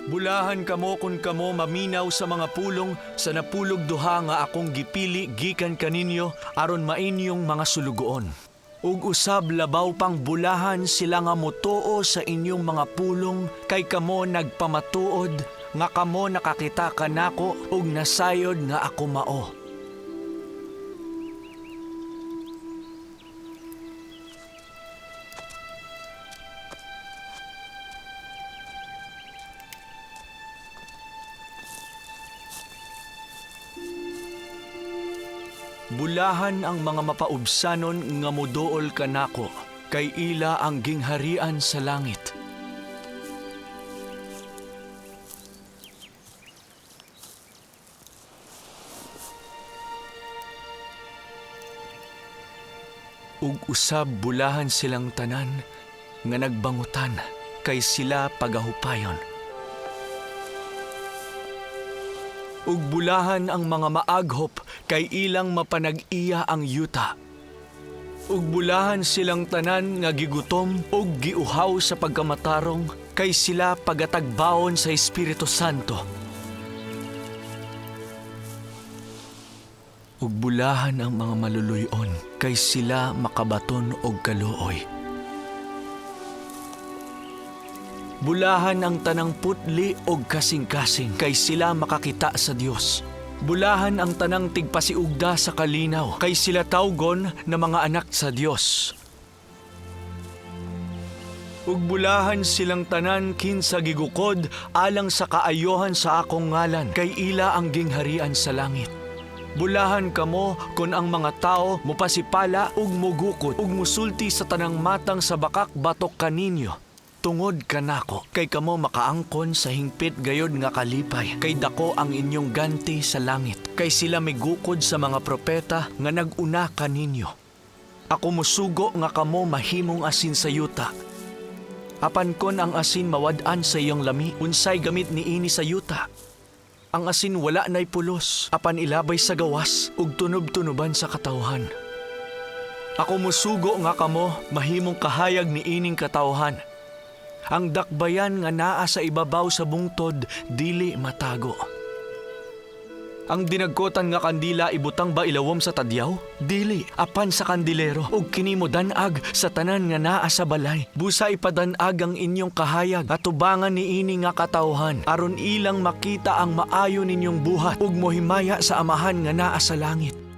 Bulahan kamo kun kamo maminaw sa mga pulong sa napulog duha nga akong gipili gikan kaninyo aron mainyong mga sulugoon. Ug usab labaw pang bulahan sila nga motuo sa inyong mga pulong kay kamo nagpamatuod nga kamo nakakita kanako ug nasayod nga ako mao. Bulahan ang mga mapaubsanon nga moduol kanako, kay ila ang gingharian sa langit. Ug usab bulahan silang tanan nga nagbangutan, kay sila pagahupayon. Ug bulahan ang mga maaghop kay ilang mapanag-iya ang yuta. Ug bulahan silang tanan nga gigutom ug giuhaw sa pagkamatarong kay sila pagatagbaon sa Espiritu Santo. Ug bulahan ang mga maluluyon kay sila makabaton og kaluoy. Bulahan ang tanang putli og kasing-kasing kay sila makakita sa Dios. Bulahan ang tanang tigpasiugda sa kalinaw kay sila tawgon na mga anak sa Dios. Ug bulahan silang tanan kinsa gigukod alang sa kaayohan sa akong ngalan kay ila ang gingharian sa langit. Bulahan kamo kon ang mga tao mopasipala ug mogukod ug musulti sa tanang matang sa bakak batok kaninyo. Tungod kanako, kay kamo makaangkon sa hingpit gayod nga kalipay, kay dako ang inyong ganti sa langit, kay sila migukod sa mga propeta nga nag-una kaninyo. Ako musugo nga kamo mahimong asin sa yuta. Apan kon ang asin mawad-an sa iyong lami, unsay gamit niini sa yuta? Ang asin wala na'y pulos, apan ilabay sa gawas, ug tunob-tunuban sa katawhan. Ako musugo nga kamo mahimong kahayag niining katawhan. Ang dakbayan nga naa sa ibabaw sa bungtod, dili matago. Ang dinagkotan nga kandila ibutang ba ilawom sa tadyaw? Dili, apan sa kandilero. Ug kini mo danag sa tanan nga naa sa balay. Busa ipadanag ang inyong kahayag at tubangan niini nga katawhan, aron ilang makita ang maayo ninyong buhat ug mohimaya sa amahan nga naa sa langit.